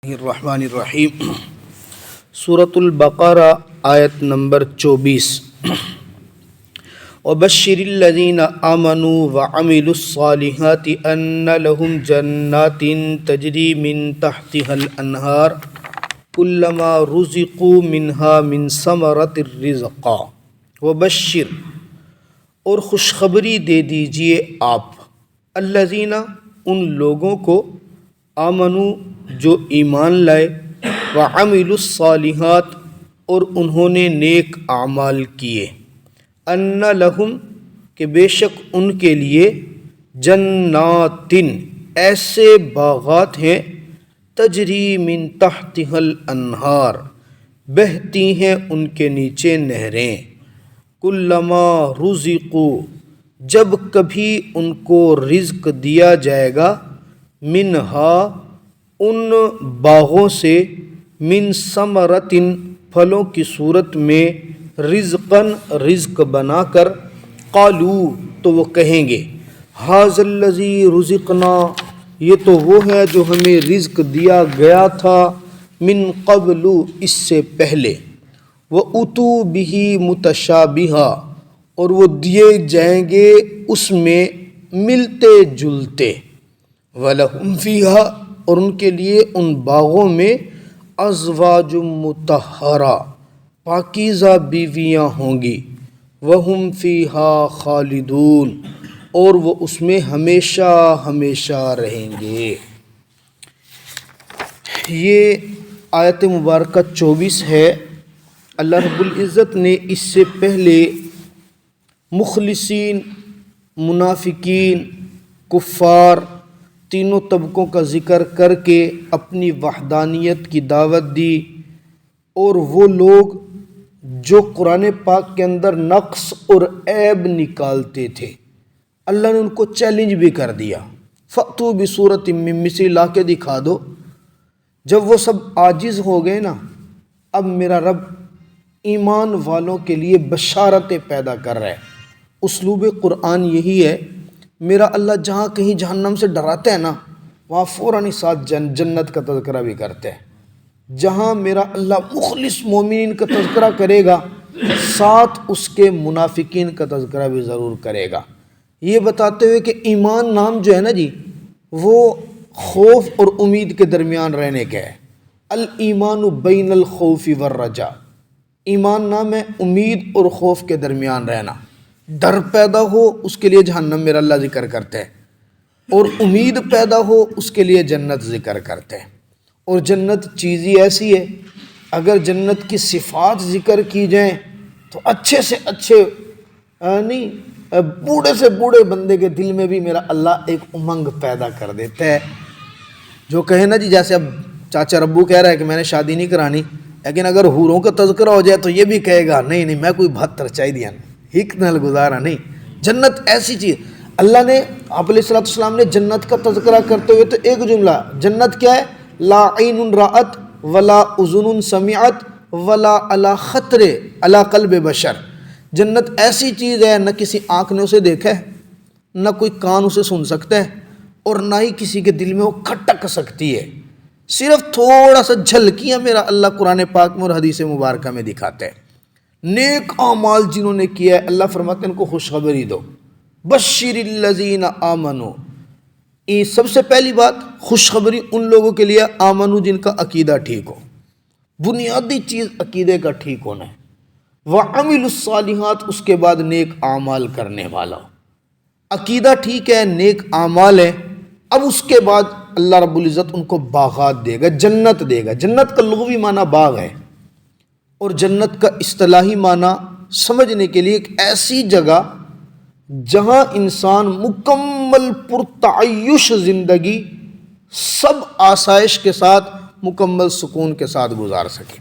الرحمن الرحیم سورۃ البقرہ آیت نمبر 24 وبشر الذین آمنوا وعملوا الصالحات ان لهم جنات تجری من تحتها الانہار کلما رزقوا منها من ثمرۃ الرزق وبشر اور خوشخبری دے دیجئے آپ الذین ان لوگوں کو آمنو جو ایمان لائے وعملوا الصالحات اور انہوں نے نیک اعمال کیے ان لہم کہ بے شک ان کے لیے جنات ایسے باغات ہیں تجری من تحتها الانہار بہتی ہیں ان کے نیچے نہریں کلما رزقوا جب کبھی ان کو رزق دیا جائے گا منہا ان باغوں سے من ثمرۃ پھلوں کی صورت میں رزقاً رزق بنا کر قالو تو وہ کہیں گے ھذا الذی رزقنا یہ تو وہ ہے جو ہمیں رزق دیا گیا تھا من قبل اس سے پہلے وَأُتُوا بِهِ مُتَشَابِهًا اور وہ دیے جائیں گے اس میں ملتے جلتے وَلَهُمْ فِيهَا اور ان کے لیے ان باغوں میں ازواج مطہرہ پاکیزہ بیویاں ہوں گی وہم فیہا خالدون اور وہ اس میں ہمیشہ ہمیشہ رہیں گے۔ یہ آیت مبارکہ 24 ہے۔ اللہ رب العزت نے اس سے پہلے مخلصین، منافقین، کفار تینوں طبقوں کا ذکر کر کے اپنی وحدانیت کی دعوت دی، اور وہ لوگ جو قرآن پاک کے اندر نقص اور عیب نکالتے تھے اللہ نے ان کو چیلنج بھی کر دیا، فَأْتُوا بِسُورَةٍ مِّن مِّثْلِهِ لا کے دکھا دو۔ جب وہ سب عاجز ہو گئے نا، اب میرا رب ایمان والوں کے لیے بشارتیں پیدا کر رہا ہے۔ اسلوب قرآن یہی ہے، میرا اللہ جہاں کہیں جہنم سے ڈراتا ہے نا، وہاں فوراً ہی ساتھ جنت کا تذکرہ بھی کرتے ہیں۔ جہاں میرا اللہ مخلص مومنین کا تذکرہ کرے گا، ساتھ اس کے منافقین کا تذکرہ بھی ضرور کرے گا، یہ بتاتے ہوئے کہ ایمان نام جو ہے نا جی، وہ خوف اور امید کے درمیان رہنے کا ہے۔ الایمان بین الخوف والرجاء، ایمان نام ہے امید اور خوف کے درمیان رہنا۔ ڈر پیدا ہو اس کے لیے جہنم میرا اللہ ذکر کرتے ہیں، اور امید پیدا ہو اس کے لیے جنت ذکر کرتے ہیں۔ اور جنت چیز ہی ایسی ہے، اگر جنت کی صفات ذکر کی جائیں تو اچھے سے اچھے نہیں، بوڑھے سے بوڑھے بندے کے دل میں بھی میرا اللہ ایک امنگ پیدا کر دیتا ہے۔ جو کہے نا جی، جیسے اب چاچا ربو کہہ رہا ہے کہ میں نے شادی نہیں کرانی، لیکن اگر حوروں کا تذکرہ ہو جائے تو یہ بھی کہے گا نہیں میں کوئی 72 چاہیے دیا ہک نل گزارا نہیں۔ جنت ایسی چیز، اللہ نے آپ علیہ الصلوۃ والسلام نے جنت کا تذکرہ کرتے ہوئے تو ایک جملہ، جنت کیا ہے؟ لا عین رأت ولا اذن سمعت ولا علی خطر علی قلب بشر۔ جنت ایسی چیز ہے، نہ کسی آنکھ نے اسے دیکھا ہے، نہ کوئی کان اسے سن سکتا ہے، اور نہ ہی کسی کے دل میں وہ کھٹک سکتی ہے۔ صرف تھوڑا سا جھلکیاں میرا اللہ قرآن پاک میں اور حدیث مبارکہ میں دکھاتا ہے۔ نیک اعمال جنہوں نے کیا ہے، اللہ فرماتے ہیں ان کو خوشخبری دو، بشر الذین آمنوا۔ یہ سب سے پہلی بات، خوشخبری ان لوگوں کے لیے آمنو جن کا عقیدہ ٹھیک ہو۔ بنیادی چیز عقیدے کا ٹھیک ہونا ہے۔ وعملوا الصالحات، اس کے بعد نیک اعمال کرنے والا ہو۔ عقیدہ ٹھیک ہے، نیک اعمال ہے، اب اس کے بعد اللہ رب العزت ان کو باغات دے گا، جنت دے گا۔ جنت کا لغوی معنی باغ ہے، اور جنت کا اصطلاحی معنی سمجھنے کے لیے ایک ایسی جگہ جہاں انسان مکمل پرتعیش زندگی سب آسائش کے ساتھ مکمل سکون کے ساتھ گزار سکے۔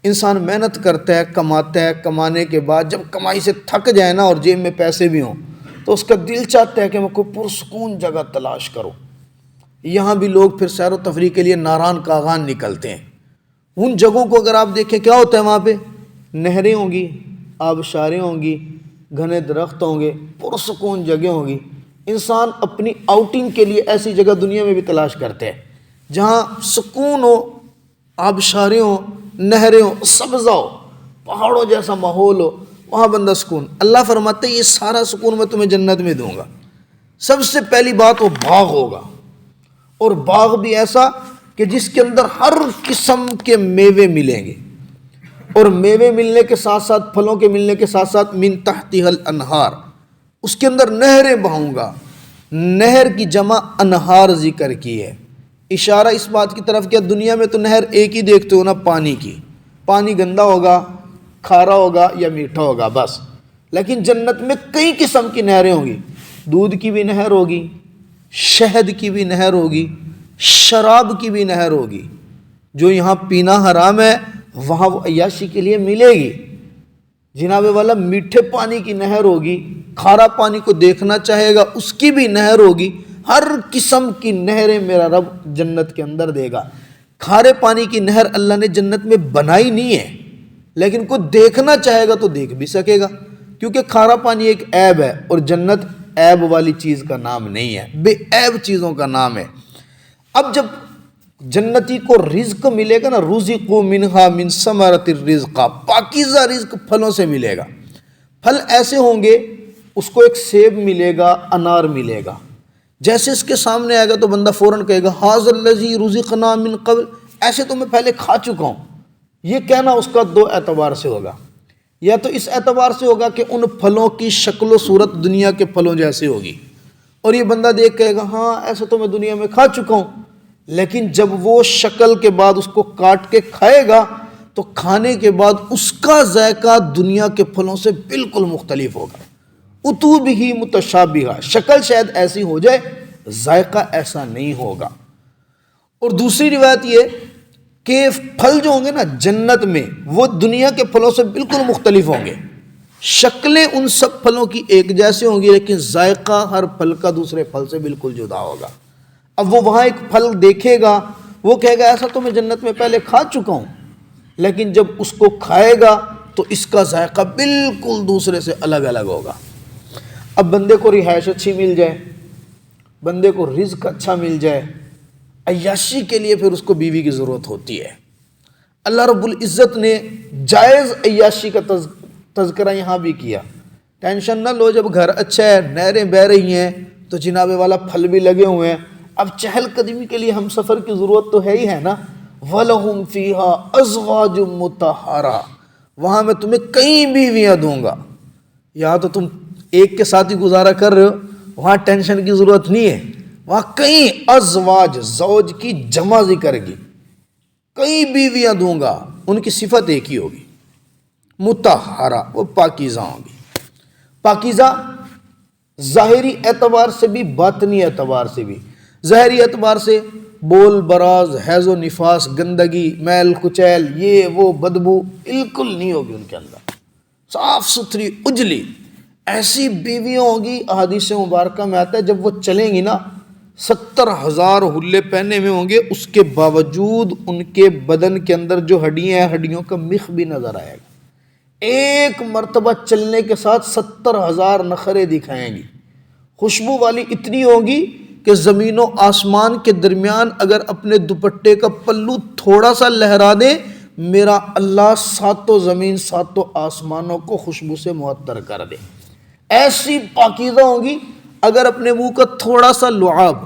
انسان محنت کرتا ہے، کماتا ہے، کمانے کے بعد جب کمائی سے تھک جائے نا اور جیب میں پیسے بھی ہوں تو اس کا دل چاہتا ہے کہ میں کوئی پرسکون جگہ تلاش کروں۔ یہاں بھی لوگ پھر سیر و تفریح کے لیے ناران کاغان نکلتے ہیں۔ ان جگہوں کو اگر آپ دیکھیں کیا ہوتا ہے، وہاں پہ نہریں ہوں گی، آبشاریں ہوں گی، گھنے درخت ہوں گے، پرسکون جگہ ہوں گی۔ انسان اپنی آؤٹنگ کے لیے ایسی جگہ دنیا میں بھی تلاش کرتے ہیں، جہاں سکون ہو، آبشاریں ہوں، نہریں ہوں، سبزہ ہو، پہاڑوں جیسا ماحول ہو، وہاں بندہ سکون۔ اللہ فرماتے ہیں یہ سارا سکون میں تمہیں جنت میں دوں گا۔ سب سے پہلی بات وہ باغ ہوگا، اور باغ بھی ایسا کہ جس کے اندر ہر قسم کے میوے ملیں گے، اور میوے ملنے کے ساتھ ساتھ، پھلوں کے ملنے کے ساتھ ساتھ، من تحتها الانہار، اس کے اندر نہریں بہوں گا۔ نہر کی جمع انہار ذکر کی ہے، اشارہ اس بات کی طرف کہ دنیا میں تو نہر ایک ہی دیکھتے ہو نا، پانی کی، پانی گندا ہوگا، کھارا ہوگا یا میٹھا ہوگا بس، لیکن جنت میں کئی قسم کی نہریں ہوں گی۔ دودھ کی بھی نہر ہوگی، شہد کی بھی نہر ہوگی، شراب کی بھی نہر ہوگی۔ جو یہاں پینا حرام ہے وہاں وہ عیاشی کے لیے ملے گی۔ جناب والا میٹھے پانی کی نہر ہوگی، کھارا پانی کو دیکھنا چاہے گا اس کی بھی نہر ہوگی۔ ہر قسم کی نہریں میرا رب جنت کے اندر دے گا۔ کھارے پانی کی نہر اللہ نے جنت میں بنائی نہیں ہے، لیکن کوئی دیکھنا چاہے گا تو دیکھ بھی سکے گا، کیونکہ کھارا پانی ایک عیب ہے، اور جنت عیب والی چیز کا نام نہیں ہے، بے عیب چیزوں کا نام ہے۔ اب جب جنتی کو رزق ملے گا نا، رزقوا منہا من ثمرۃ الرزق، پاکیزہ رزق پھلوں سے ملے گا۔ پھل ایسے ہوں گے، اس کو ایک سیب ملے گا، انار ملے گا، جیسے اس کے سامنے آئے گا تو بندہ فوراً کہے گا ھذا الذی رزقنا من قبل، ایسے تو میں پہلے کھا چکا ہوں۔ یہ کہنا اس کا دو اعتبار سے ہوگا، یا تو اس اعتبار سے ہوگا کہ ان پھلوں کی شکل و صورت دنیا کے پھلوں جیسے ہوگی، اور یہ بندہ دیکھ کہے گا ہاں ایسے تو میں دنیا میں کھا چکا ہوں، لیکن جب وہ شکل کے بعد اس کو کاٹ کے کھائے گا تو کھانے کے بعد اس کا ذائقہ دنیا کے پھلوں سے بالکل مختلف ہوگا۔ اتو بھی متشابہہ، شکل شاید ایسی ہو جائے، ذائقہ ایسا نہیں ہوگا۔ اور دوسری روایت یہ کہ پھل جو ہوں گے نا جنت میں، وہ دنیا کے پھلوں سے بالکل مختلف ہوں گے۔ شکلیں ان سب پھلوں کی ایک جیسے ہوں گی، لیکن ذائقہ ہر پھل کا دوسرے پھل سے بالکل جدا ہوگا۔ اب وہ وہاں ایک پھل دیکھے گا، وہ کہے گا ایسا تو میں جنت میں پہلے کھا چکا ہوں، لیکن جب اس کو کھائے گا تو اس کا ذائقہ بالکل دوسرے سے الگ الگ ہوگا۔ اب بندے کو رہائش اچھی مل جائے، بندے کو رزق اچھا مل جائے، عیاشی کے لیے پھر اس کو بیوی کی ضرورت ہوتی ہے۔ اللہ رب العزت نے جائز عیاشی کا تذکرہ یہاں بھی کیا۔ ٹینشن نہ لو، جب گھر اچھا ہے، نہریں بہہ رہی ہیں، تو جناب والا پھل بھی لگے ہوئے ہیں، اب چہل قدمی کے لیے ہم سفر کی ضرورت تو ہے ہی ہے نا۔ وَلَهُمْ فِيهَا أَزْوَاجٌ مُطَهَّرَةٌ، وہاں میں تمہیں کئی بیویاں دوں گا۔ یہاں تو تم ایک کے ساتھ ہی گزارا کر رہے ہو، وہاں ٹینشن کی ضرورت نہیں ہے، وہاں کئی ازواج، زوج کی جمع ذکر کی، کئی بیویاں دوں گا، ان کی صفت ایک ہی ہوگی، مطہرہ، وہ پاکیزہ ہوں گی۔ پاکیزہ ظاہری اعتبار سے بھی، باطنی اعتبار سے بھی۔ ظاہری اعتبار سے بول براز، حیض و نفاس، گندگی، میل کچیل، یہ وہ بدبو بالکل نہیں ہوگی ان کے اندر، صاف ستھری اجلی ایسی بیویاں ہوں گی۔ احادیث مبارکہ میں آتا ہے جب وہ چلیں گی نا، 70,000 حلے پہنے میں ہوں گے، اس کے باوجود ان کے بدن کے اندر جو ہڈیاں ہیں، ہڈیوں کا مخ بھی نظر آئے گا۔ ایک مرتبہ چلنے کے ساتھ 70,000 نخرے دکھائیں گی، خوشبو والی اتنی ہوگی کہ زمین و آسمان کے درمیان اگر اپنے دوپٹے کا پلو تھوڑا سا لہرا دے، میرا اللہ ساتوں زمین ساتوں آسمانوں کو خوشبو سے معطر کر دے۔ ایسی پاکیزہ ہوں گی، اگر اپنے منہ کا تھوڑا سا لعاب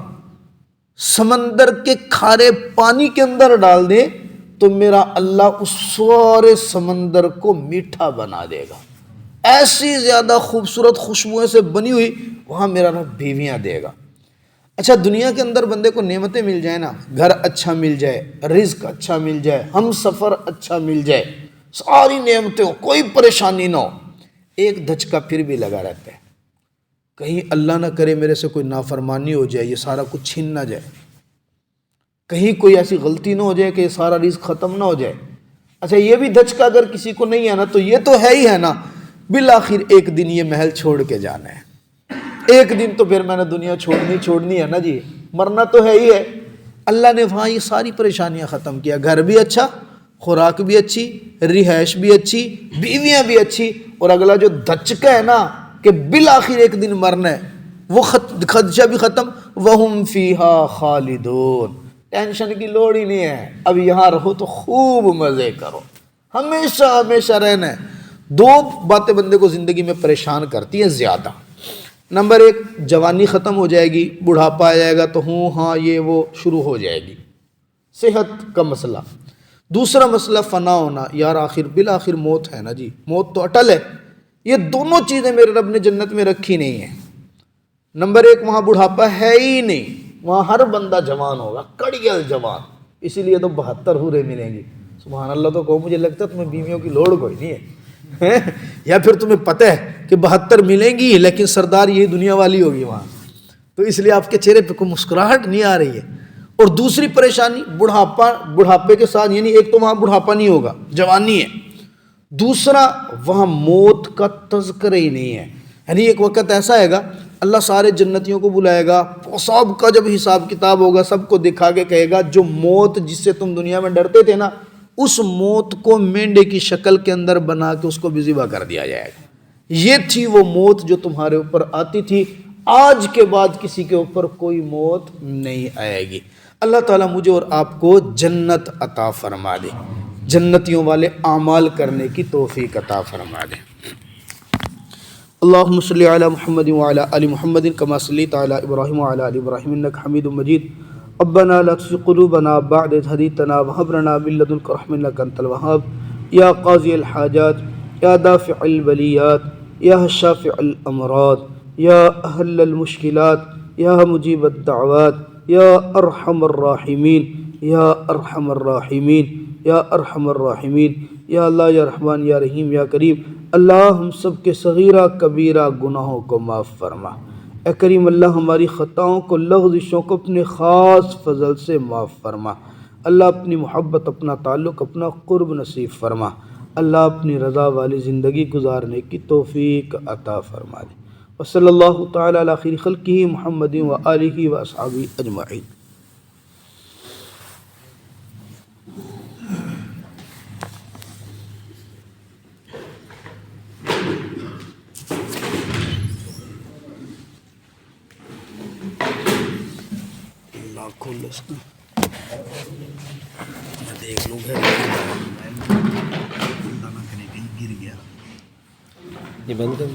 سمندر کے کھارے پانی کے اندر ڈال دے تو میرا اللہ اس سارے سمندر کو میٹھا بنا دے گا۔ ایسی زیادہ خوبصورت خوشبوئیں سے بنی ہوئی وہاں میرا رب بیویاں دے گا۔ اچھا، دنیا کے اندر بندے کو نعمتیں مل جائیں نا، گھر اچھا مل جائے، رزق اچھا مل جائے، ہم سفر اچھا مل جائے، ساری نعمتیں ہو، کوئی پریشانی نہ ہو، ایک دھچکا پھر بھی لگا رہتا ہے، کہیں اللہ نہ کرے میرے سے کوئی نافرمانی ہو جائے، یہ سارا کچھ چھین نہ جائے، کہیں کوئی ایسی غلطی نہ ہو جائے کہ یہ سارا رزق ختم نہ ہو جائے۔ اچھا، یہ بھی دھچکا اگر کسی کو نہیں ہے نا، تو یہ تو ہے ہی ہے نا، بالآخر ایک دن یہ محل چھوڑ کے جانا ہے، ایک دن تو پھر میں نے دنیا چھوڑنی ہے نا جی، مرنا تو ہے ہی ہے۔ اللہ نے وہاں یہ ساری پریشانیاں ختم کیا، گھر بھی اچھا، خوراک بھی اچھی، رہائش بھی اچھی، بیویاں بھی اچھی، اور اگلا جو دھچکا ہے نا کہ بالآخر ایک دن مرنا ہے، وہ خدشہ بھی ختم۔ وَهُمْ فِيهَا خَالِدُونَ، ٹینشن کی لوڑ ہی نہیں ہے. اب یہاں رہو تو خوب مزے کرو, ہمیشہ ہمیشہ رہنا ہے. دو باتیں بندے کو زندگی میں پریشان کرتی ہیں زیادہ. نمبر ایک, جوانی ختم ہو جائے گی, بڑھاپا آ جائے گا تو ہاں یہ وہ شروع ہو جائے گی, صحت کا مسئلہ. دوسرا مسئلہ فنا ہونا. یار آخر بالآخر موت ہے نا جی, موت تو اٹل ہے. یہ دونوں چیزیں میرے رب نے جنت میں رکھی نہیں ہیں. نمبر ایک, وہاں بڑھاپا ہے ہی نہیں, وہاں ہر بندہ جوان ہوگا, کڑیل جوان. اسی لیے تو 72 حوریں ملیں گی. سبحان اللہ. تو کو مجھے لگتا ہے تمہیں بیویوں کی لوڑ کوئی نہیں ہے, یا پھر تمہیں پتہ ہے کہ 72 ملیں گی لیکن سردار یہی دنیا والی ہوگی وہاں, تو اس لیے آپ کے چہرے پہ کوئی مسکراہٹ نہیں آ رہی ہے. اور دوسری پریشانی بڑھاپے کے ساتھ, یعنی ایک تو وہاں بڑھاپا نہیں ہوگا, جوانی ہے. دوسرا وہاں موت کا تذکرہ ہی نہیں ہے. یعنی ایک وقت ایسا آئے گا اللہ سارے جنتیوں کو بلائے گا, سب کا جب حساب کتاب ہوگا سب کو دکھا کے کہے گا جو موت جس سے تم دنیا میں ڈرتے تھے نا, اس موت کو مینڈے کی شکل کے اندر بنا کے اس کو بھی ذبح کر دیا جائے گا. یہ تھی وہ موت جو تمہارے اوپر آتی تھی. آج کے بعد کسی کے اوپر کوئی موت نہیں آئے گی. اللہ تعالیٰ مجھے اور آپ کو جنت عطا فرما دے, جنتیوں والے اعمال کرنے کی توفیق عطا فرما دے. اللہم صلی علی محمد وعلی آل محمد کما صلیت علی ابراہیم وعلی آل ابراہیم انک حمید مجید. ربنا لا تزغ قلوبنا بعد إذ هديتنا وهب لنا من لدنك رحمة إنك أنت الوهاب. یا قاضی الحاجات, یا دافع البلیات, یا شافع الامراض, یا حل المشکلات, یا مجیب الدعوات, یا ارحم الراحمین, یا ارحم الراحمین, یا ارحم الراحمین. یا اللہ, یا رحمان, یا رحیم, یا کریم. اللہ ہم سب کے صغیرہ کبیرہ گناہوں کو معاف فرما. اے کریم اللہ, ہماری خطاؤں کو, لغزشوں کو اپنے خاص فضل سے معاف فرما. اللہ اپنی محبت, اپنا تعلق, اپنا قرب نصیب فرما. اللہ اپنی رضا والی زندگی گزارنے کی توفیق عطا فرما دے. وصلی اللہ تعالی علی خیر خلقہ محمد و آلہ و اصحابہ اجمعین. میں دیکھ لوں گھر گر گیا. یہ بند کر.